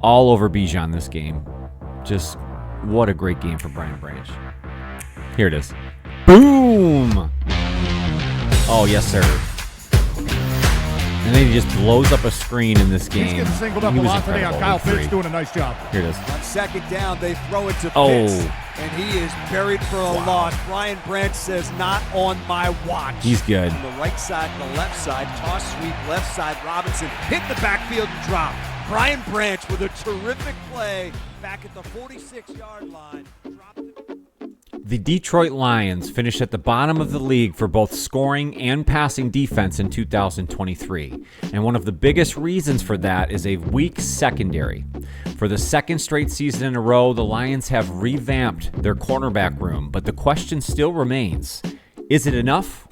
all over Bijan this game. Just what a great game for Brian Branch. Here it is. Boom! Oh, yes, sir. And then he just blows up a screen in this game. He's getting singled up a lot today on Kyle Pitts, doing a nice job. Here it is. On second down, they throw it to Pitts, and he is buried for a loss. Brian Branch says, not on my watch. He's good. From the right side to the left side, toss sweep, left side, Robinson hit the backfield and drop. Brian Branch with a terrific play back at the 46-yard line. The Detroit Lions finished at the bottom of the league for both scoring and passing defense in 2023. And one of the biggest reasons for that is a weak secondary. For the second straight season in a row, the Lions have revamped their cornerback room, but the question still remains, is it enough?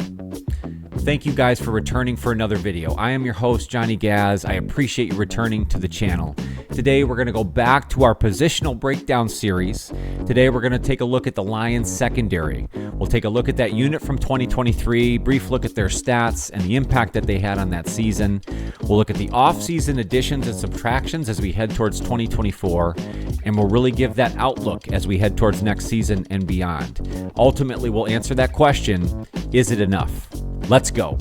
Thank you guys for returning for another video. I am your host, Johnny Gaz. I appreciate you returning to the channel. Today, we're going to go back to our positional breakdown series. Today, we're going to take a look at the Lions secondary. We'll take a look at that unit from 2023, brief look at their stats and the impact that they had on that season. We'll look at the offseason additions and subtractions as we head towards 2024, and we'll really give that outlook as we head towards next season and beyond. Ultimately, we'll answer that question, is it enough? Let's go.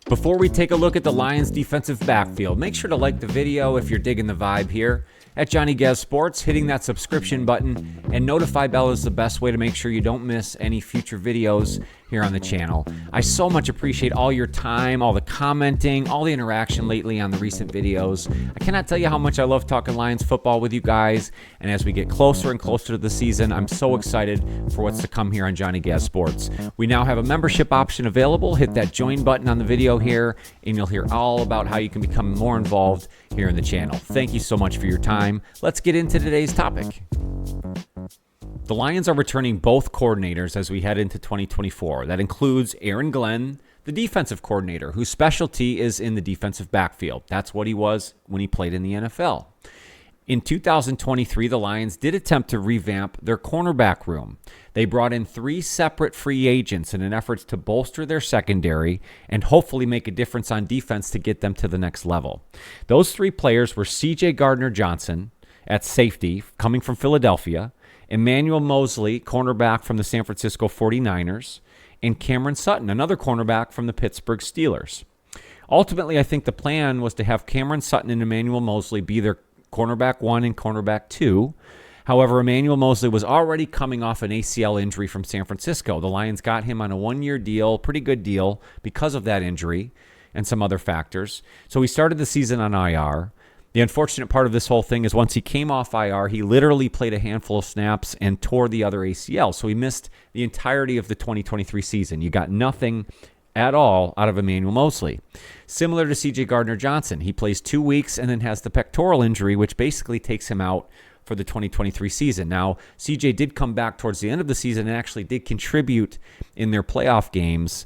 Before we take a look at the Lions defensive backfield, make sure to like the video if you're digging the vibe here. At Johnny Gaz Sports, hitting that subscription button and notify bell is the best way to make sure you don't miss any future videos here on the channel. I so much appreciate all your time, all the commenting, all the interaction lately on the recent videos. I cannot tell you how much I love talking Lions football with you guys, and as we get closer and closer to the season, I'm so excited for what's to come here on Johnny Gaz Sports. We now have a membership option available. Hit that join button on the video here, and you'll hear all about how you can become more involved here in the channel. Thank you so much for your time. Let's get into today's topic. The Lions are returning both coordinators as we head into 2024. That includes Aaron Glenn, the defensive coordinator, whose specialty is in the defensive backfield. That's what he was when he played in the NFL. In 2023, the Lions did attempt to revamp their cornerback room. They brought in 3 separate free agents in an effort to bolster their secondary and hopefully make a difference on defense to get them to the next level. Those 3 players were C.J. Gardner-Johnson at safety, coming from Philadelphia, Emmanuel Mosley, cornerback from the San Francisco 49ers, and Cameron Sutton, another cornerback from the Pittsburgh Steelers. Ultimately, I think the plan was to have Cameron Sutton and Emmanuel Mosley be their cornerback 1 and cornerback 2. However, Emmanuel Mosley was already coming off an ACL injury from San Francisco. The Lions got him on a 1-year deal, pretty good deal, because of that injury and some other factors. So he started the season on IR. The unfortunate part of this whole thing is once he came off IR, he literally played a handful of snaps and tore the other ACL. So he missed the entirety of the 2023 season. You got nothing at all out of Emmanuel Mosley. Similar to C.J. Gardner-Johnson, he plays 2 weeks and then has the pectoral injury, which basically takes him out for the 2023 season. Now, C.J. did come back towards the end of the season and actually did contribute in their playoff games.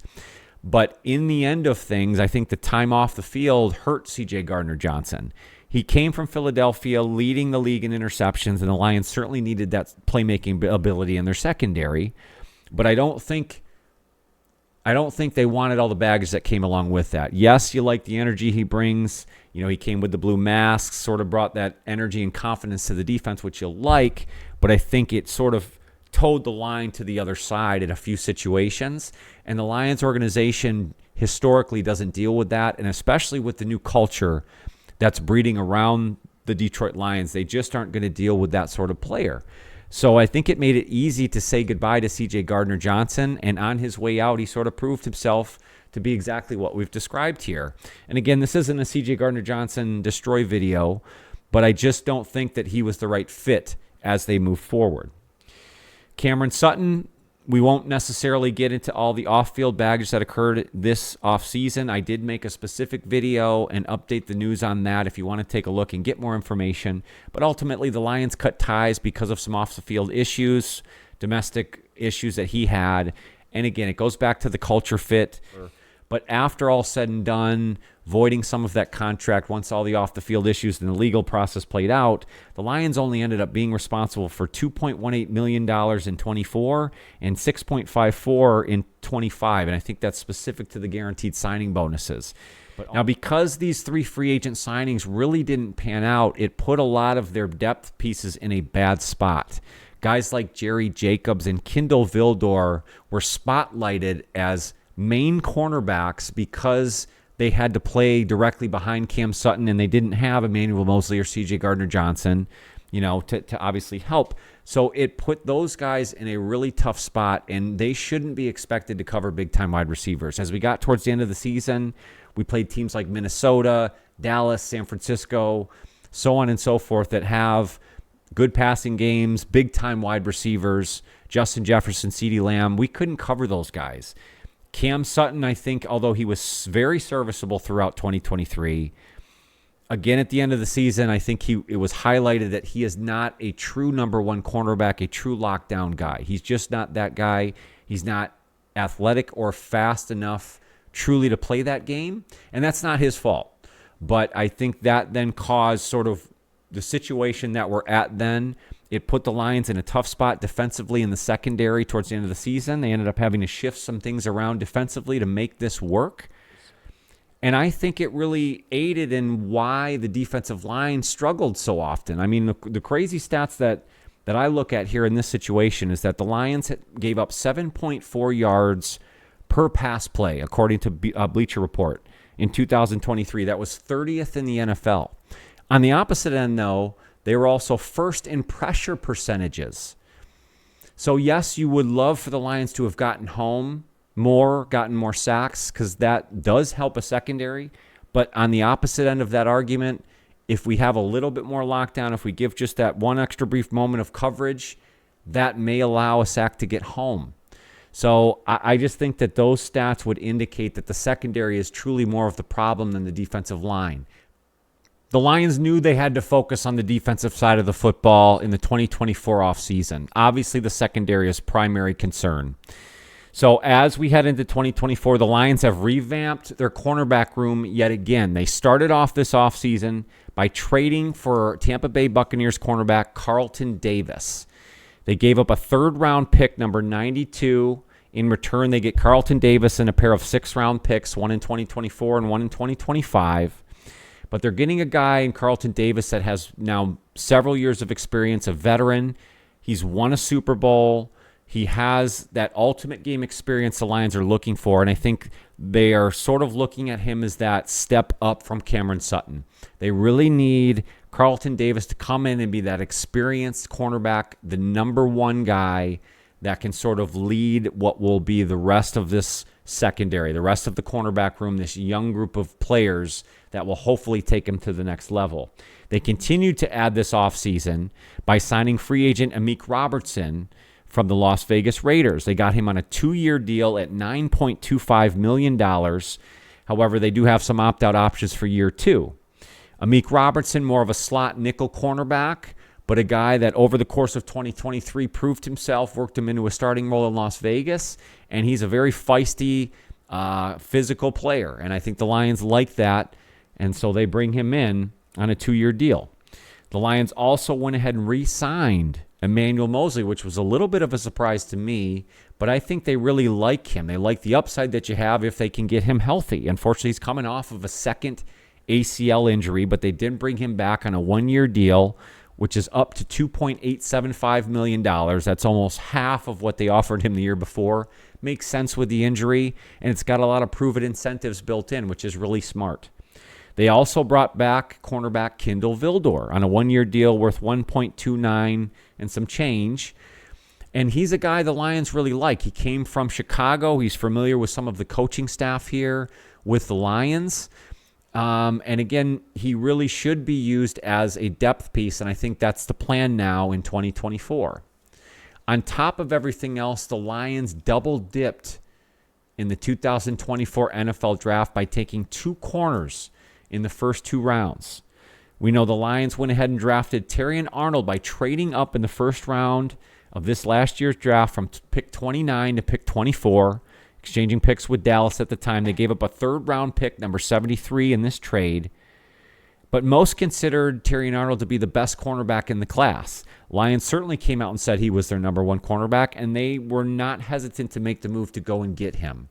But in the end of things, I think the time off the field hurt C.J. Gardner-Johnson. He came from Philadelphia, leading the league in interceptions, and the Lions certainly needed that playmaking ability in their secondary. But I don't think they wanted all the baggage that came along with that. Yes, you like the energy he brings. You know, he came with the blue masks, sort of brought that energy and confidence to the defense, which you'll like. But I think it sort of towed the line to the other side in a few situations. And the Lions organization historically doesn't deal with that, and especially with the new culture that's breeding around the Detroit Lions, they just aren't going to deal with that sort of player. So I think it made it easy to say goodbye to C.J. Gardner-Johnson, and on his way out, he sort of proved himself to be exactly what we've described here. And again, this isn't a C.J. Gardner-Johnson destroy video, but I just don't think that he was the right fit as they move forward. Cameron Sutton, we won't necessarily get into all the off-field baggage that occurred this offseason. I did make a specific video and update the news on that if you want to take a look and get more information. But ultimately, the Lions cut ties because of some off-the-field issues, domestic issues that he had. And again, it goes back to the culture fit. But after all said and done, voiding some of that contract once all the off-the-field issues and the legal process played out, the Lions only ended up being responsible for $2.18 million in 24 and $6.54 in 25, and I think that's specific to the guaranteed signing bonuses. Now, because these 3 free agent signings really didn't pan out, it put a lot of their depth pieces in a bad spot. Guys like Jerry Jacobs and Kindle Vildor were spotlighted as main cornerbacks because they had to play directly behind Cam Sutton, and they didn't have Emmanuel Mosley or C.J. Gardner-Johnson, to obviously help. So it put those guys in a really tough spot, and they shouldn't be expected to cover big-time wide receivers. As we got towards the end of the season, we played teams like Minnesota, Dallas, San Francisco, so on and so forth, that have good passing games, big-time wide receivers, Justin Jefferson, CeeDee Lamb. We couldn't cover those guys. Cam Sutton, I think, although he was very serviceable throughout 2023, again, at the end of the season, I think it was highlighted that he is not a true number 1 cornerback, a true lockdown guy. He's just not that guy. He's not athletic or fast enough truly to play that game, and that's not his fault. But I think that then caused sort of the situation that we're at then. It put the Lions in a tough spot defensively in the secondary towards the end of the season. They ended up having to shift some things around defensively to make this work. And I think it really aided in why the defensive line struggled so often. I mean, the crazy stats that I look at here in this situation is that the Lions gave up 7.4 yards per pass play, according to Bleacher Report, in 2023. That was 30th in the NFL. On the opposite end, though, they were also first in pressure percentages. So, yes, you would love for the Lions to have gotten home more, gotten more sacks, because that does help a secondary. But on the opposite end of that argument, if we have a little bit more lockdown, if we give just that one extra brief moment of coverage, that may allow a sack to get home. So I just think that those stats would indicate that the secondary is truly more of the problem than the defensive line. The Lions knew they had to focus on the defensive side of the football in the 2024 offseason. Obviously, the secondary is primary concern. So as we head into 2024, the Lions have revamped their cornerback room yet again. They started off this offseason by trading for Tampa Bay Buccaneers cornerback Carlton Davis. They gave up a 3rd-round pick, number 92. In return, they get Carlton Davis and a pair of 6th-round picks, one in 2024 and one in 2025. But they're getting a guy in Carlton Davis that has now several years of experience, a veteran. He's won a Super Bowl. He has that ultimate game experience the Lions are looking for, and I think they are sort of looking at him as that step up from Cameron Sutton. They really need Carlton Davis to come in and be that experienced cornerback, the number 1 guy that can sort of lead what will be the rest of this secondary, the rest of the cornerback room, this young group of players that will hopefully take him to the next level. They continued to add this offseason by signing free agent Amik Robertson from the Las Vegas Raiders. They got him on a 2-year deal at $9.25 million. However, they do have some opt-out options for year 2. Amik Robertson, more of a slot nickel cornerback, but a guy that over the course of 2023 proved himself, worked him into a starting role in Las Vegas, and he's a very feisty, physical player. And I think the Lions like that, and so they bring him in on a 2-year deal. The Lions also went ahead and re-signed Emmanuel Mosley, which was a little bit of a surprise to me, but I think they really like him. They like the upside that you have if they can get him healthy. Unfortunately, he's coming off of a second ACL injury, but they did bring him back on a 1-year deal, which is up to $2.875 million. That's almost half of what they offered him the year before. Makes sense with the injury, and it's got a lot of proven incentives built in, which is really smart. They also brought back cornerback Kindle Vildor on a 1-year deal worth $1.29 and some change. And he's a guy the Lions really like. He came from Chicago. He's familiar with some of the coaching staff here with the Lions. And again, he really should be used as a depth piece, and I think that's the plan now in 2024. On top of everything else, the Lions double-dipped in the 2024 NFL Draft by taking 2 corners in the first 2 rounds. We know the Lions went ahead and drafted Terrion Arnold by trading up in the first round of this last year's draft from pick 29 to pick 24, exchanging picks with Dallas at the time. They gave up a 3rd-round pick, number 73, in this trade. But most considered Terrion Arnold to be the best cornerback in the class. Lions certainly came out and said he was their number 1 cornerback, and they were not hesitant to make the move to go and get him.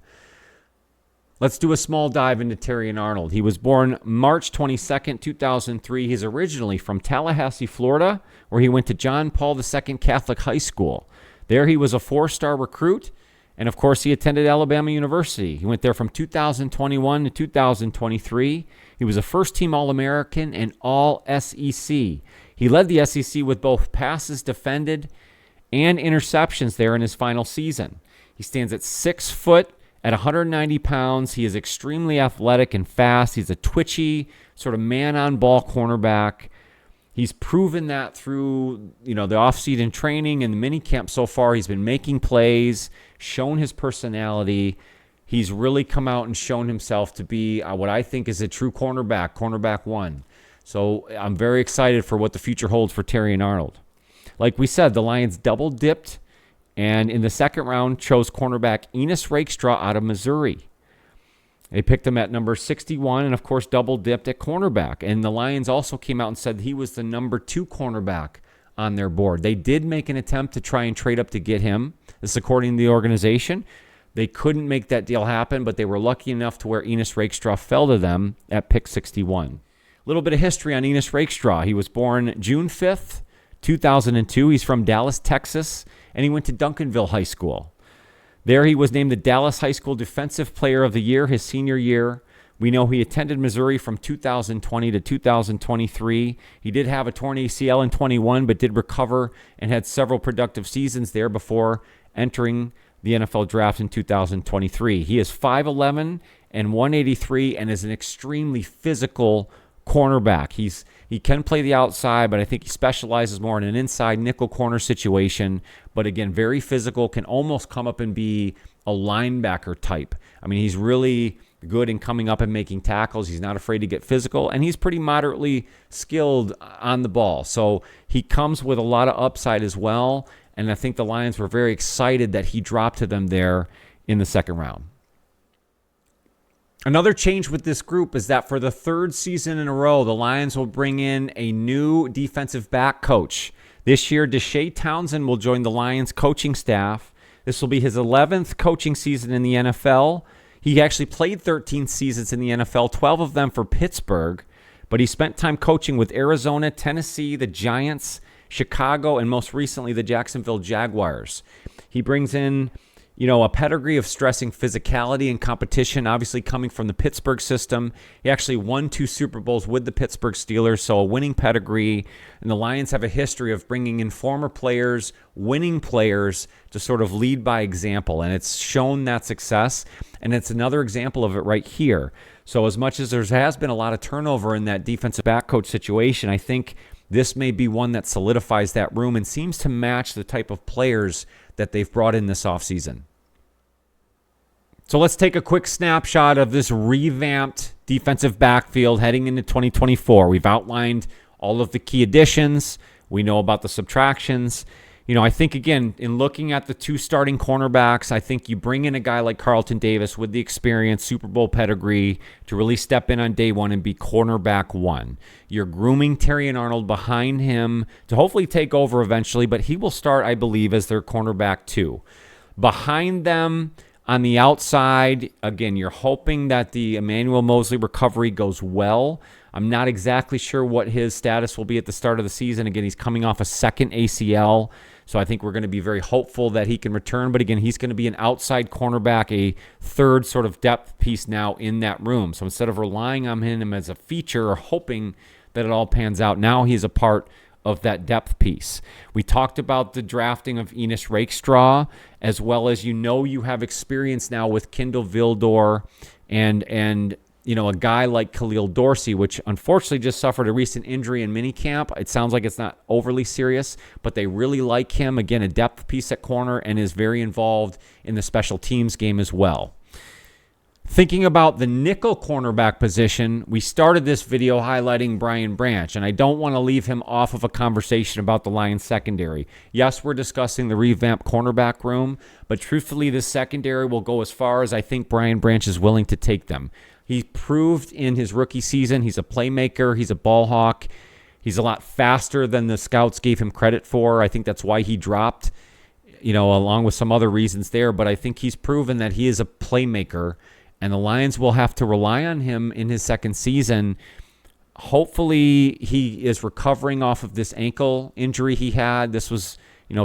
Let's do a small dive into Terrion Arnold. He was born March 22nd, 2003. He's originally from Tallahassee, Florida, where he went to John Paul II Catholic High School. There he was a 4-star recruit, and of course he attended Alabama University. He went there from 2021 to 2023. He was a first-team All-American and All-SEC. He led the SEC with both passes defended and interceptions there in his final season. He stands at 6 foot, at 190 pounds. He is extremely athletic and fast. He's a twitchy, sort of man-on-ball cornerback. He's proven that through, the offseason training and the minicamp so far. He's been making plays, shown his personality. He's really come out and shown himself to be what I think is a true cornerback one. So I'm very excited for what the future holds for Terrion Arnold. Like we said, the Lions double-dipped and in the second round chose cornerback Ennis Rakestraw out of Missouri. They picked him at number 61 and, of course, double-dipped at cornerback. And the Lions also came out and said he was the number 2 cornerback on their board. They did make an attempt to try and trade up to get him. This is according to the organization. They couldn't make that deal happen, but they were lucky enough to where Ennis Rakestraw fell to them at pick 61. A little bit of history on Ennis Rakestraw. He was born June 5th, 2002. He's from Dallas, Texas, and he went to Duncanville High School. There he was named the Dallas High School Defensive Player of the Year his senior year. We know he attended Missouri from 2020 to 2023. He did have a torn ACL in 21, but did recover and had several productive seasons there before entering the NFL draft in 2023. He is 5'11 and 183 and is an extremely physical cornerback. He can play the outside, but I think he specializes more in an inside nickel corner situation. But again, very physical, can almost come up and be a linebacker type. I mean, he's really good in coming up and making tackles. He's not afraid to get physical, and he's pretty moderately skilled on the ball. So he comes with a lot of upside as well, and I think the Lions were very excited that he dropped to them there in the second round. Another change with this group is that for the third season in a row, the Lions will bring in a new defensive back coach. This year, Deshea Townsend will join the Lions coaching staff. This will be his 11th coaching season in the NFL. He actually played 13 seasons in the NFL, 12 of them for Pittsburgh, but he spent time coaching with Arizona, Tennessee, the Giants, Chicago, and most recently the Jacksonville Jaguars. He brings in a pedigree of stressing physicality and competition, obviously coming from the Pittsburgh system. He actually won 2 Super Bowls with the Pittsburgh Steelers, so a winning pedigree. And the Lions have a history of bringing in former players, winning players, to sort of lead by example. And it's shown that success, and it's another example of it right here. So as much as there has been a lot of turnover in that defensive back coach situation, I think this may be one that solidifies that room and seems to match the type of players that they've brought in this offseason. So let's take a quick snapshot of this revamped defensive backfield heading into 2024. We've outlined all of the key additions. We know about the subtractions. I think, again, in looking at the 2 starting cornerbacks, I think you bring in a guy like Carlton Davis with the experience, Super Bowl pedigree, to really step in on day one and be cornerback 1. You're grooming Terrion Arnold behind him to hopefully take over eventually, but he will start, I believe, as their cornerback 2. Behind them, on the outside, again, you're hoping that the Emmanuel Mosley recovery goes well. I'm not exactly sure what his status will be at the start of the season. Again, he's coming off a second ACL, so I think we're going to be very hopeful that he can return. But again, he's going to be an outside cornerback, a third sort of depth piece now in that room. So instead of relying on him as a feature or hoping that it all pans out, now he's a part of that depth piece. We talked about the drafting of Ennis Rakestraw, as well as you have experience now with Kindle Vildor and a guy like Khalil Dorsey, which unfortunately just suffered a recent injury in minicamp. It sounds like it's not overly serious, but they really like him. Again, a depth piece at corner and is very involved in the special teams game as well. Thinking about the nickel cornerback position, we started this video highlighting Brian Branch, and I don't want to leave him off of a conversation about the Lions secondary. Yes, we're discussing the revamped cornerback room, but truthfully, this secondary will go as far as I think Brian Branch is willing to take them. He proved in his rookie season he's a playmaker, he's a ball hawk, he's a lot faster than the scouts gave him credit for. I think that's why he dropped, along with some other reasons there, but I think he's proven that he is a playmaker. And the Lions will have to rely on him in his second season. Hopefully he is recovering off of this ankle injury he had. This was,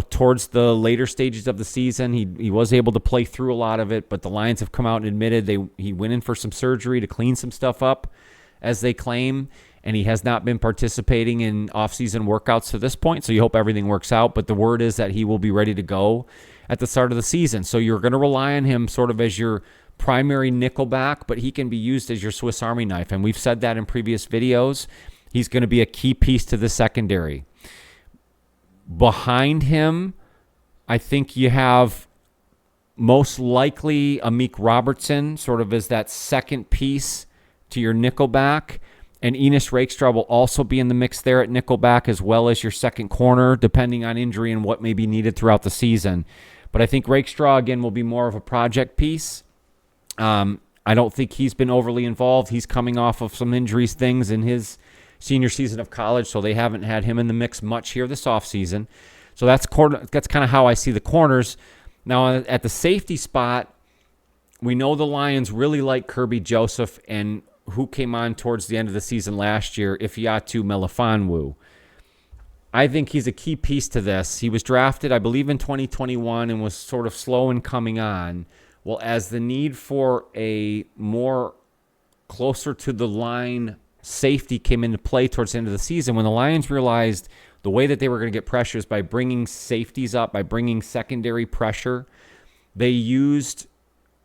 towards the later stages of the season. He was able to play through a lot of it, but the Lions have come out and admitted he went in for some surgery to clean some stuff up, as they claim, and he has not been participating in offseason workouts to this point, so you hope everything works out. But the word is that he will be ready to go at the start of the season. So you're going to rely on him sort of as your primary nickelback, but he can be used as your Swiss Army knife, and we've said that in previous videos. He's going to be a key piece to the secondary. Behind him, I think you have most likely Amik Robertson sort of as that second piece to your nickelback, and Ennis Rakestraw will also be in the mix there at nickelback, as well as your second corner, depending on injury and what may be needed throughout the season. But I think Rakestraw, again, will be more of a project piece. I don't think he's been overly involved. He's coming off of some injuries things in his senior season of college, so they haven't had him in the mix much here this offseason. So that's kind of how I see the corners. Now, at the safety spot, we know the Lions really like Kirby Joseph and who came on towards the end of the season last year, Ifeatu Melifonwu. I think he's a key piece to this. He was drafted, I believe, in 2021 and was sort of slow in coming on. Well, as the need for a more closer to the line safety came into play towards the end of the season, when the Lions realized the way that they were going to get pressure is by bringing safeties up, by bringing secondary pressure, they used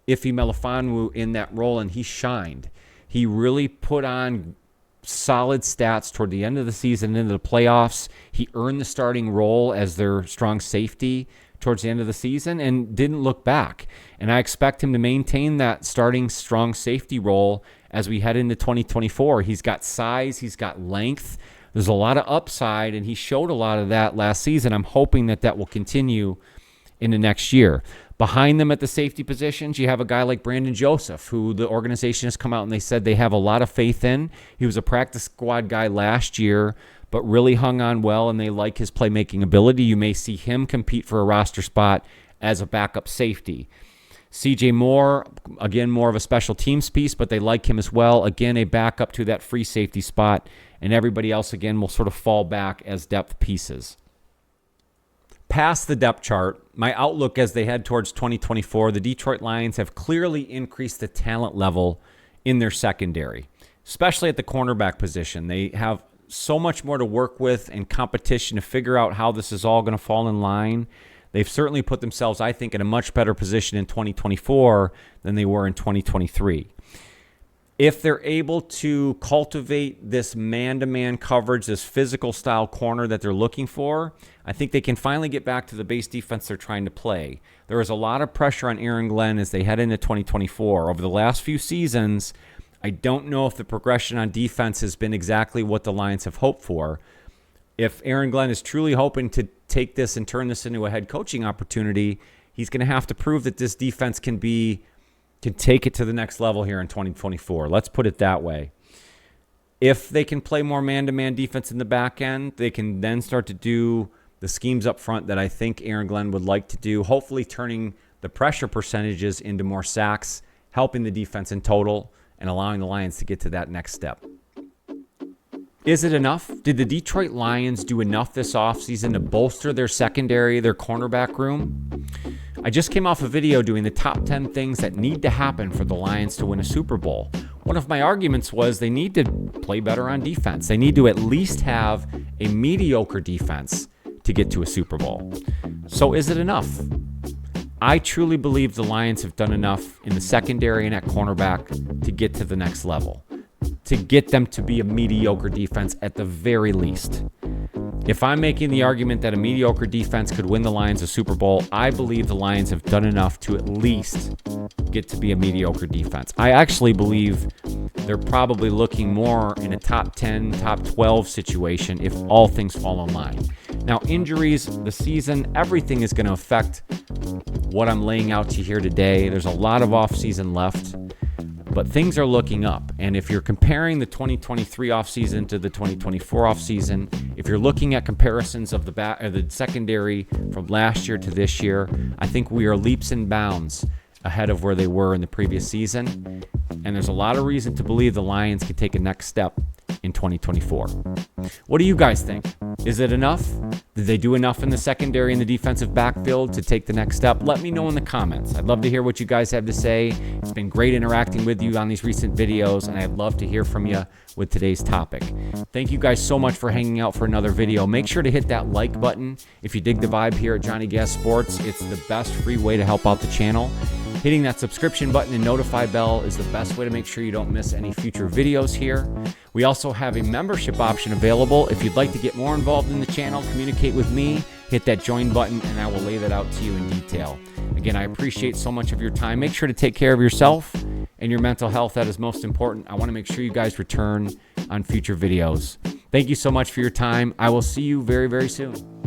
Ife Melifonwu in that role, and he shined. He really put on solid stats toward the end of the season into the playoffs. He earned the starting role as their strong safety towards the end of the season and didn't look back. And I expect him to maintain that starting strong safety role as we head into 2024. He's got size, he's got length. There's a lot of upside, and he showed a lot of that last season. I'm hoping that will continue into next year. Behind them at the safety positions, you have a guy like Brandon Joseph, who the organization has come out and they said they have a lot of faith in. He was a practice squad guy last year, but really hung on well, and they like his playmaking ability. You may see him compete for a roster spot as a backup safety. CJ Moore, again, more of a special teams piece, but they like him as well. Again, a backup to that free safety spot, and everybody else, again, will sort of fall back as depth pieces. Past the depth chart, my outlook as they head towards 2024, the Detroit Lions have clearly increased the talent level in their secondary, especially at the cornerback position. They have so much more to work with and competition to figure out how this is all going to fall in line. They've certainly put themselves, I think, in a much better position in 2024 than they were in 2023. If they're able to cultivate this man-to-man coverage, this physical style corner that they're looking for, I think they can finally get back to the base defense they're trying to play. There is a lot of pressure on Aaron Glenn as they head into 2024. Over the last few seasons, I don't know if the progression on defense has been exactly what the Lions have hoped for. If Aaron Glenn is truly hoping to take this and turn this into a head coaching opportunity, he's going to have to prove that this defense can take it to the next level here in 2024. Let's put it that way. If they can play more man-to-man defense in the back end, they can then start to do the schemes up front that I think Aaron Glenn would like to do, hopefully turning the pressure percentages into more sacks, helping the defense in total, and allowing the Lions to get to that next step. Is it enough? Did the Detroit Lions do enough this offseason to bolster their secondary, their cornerback room? I just came off a video doing the top 10 things that need to happen for the Lions to win a Super Bowl. One of my arguments was they need to play better on defense. They need to at least have a mediocre defense to get to a Super Bowl. So is it enough? I truly believe the Lions have done enough in the secondary and at cornerback to get to the next level, to get them to be a mediocre defense at the very least. If I'm making the argument that a mediocre defense could win the Lions a Super Bowl, I believe the Lions have done enough to at least get to be a mediocre defense. I actually believe they're probably looking more in a top 10, top 12 situation if all things fall in line. Now, injuries, the season, everything is going to affect what I'm laying out to you here today. There's a lot of offseason left, but things are looking up. And if you're comparing the 2023 offseason to the 2024 offseason, if you're looking at comparisons of the secondary from last year to this year, I think we are leaps and bounds ahead of where they were in the previous season. And there's a lot of reason to believe the Lions can take a next step in 2024. What do you guys think? Is it enough? Did they do enough in the secondary and the defensive backfield to take the next step? Let me know in the comments. I'd love to hear what you guys have to say. It's been great interacting with you on these recent videos, and I'd love to hear from you with today's topic. Thank you guys so much for hanging out for another video. Make sure to hit that like button if you dig the vibe here at Johnny Gas Sports. It's the best free way to help out the channel. Hitting that subscription button and notify bell is the best way to make sure you don't miss any future videos here. We also have a membership option available. If you'd like to get more involved in the channel, communicate with me, hit that join button, and I will lay that out to you in detail. Again, I appreciate so much of your time. Make sure to take care of yourself and your mental health. That is most important. I want to make sure you guys return on future videos. Thank you so much for your time. I will see you very, very soon.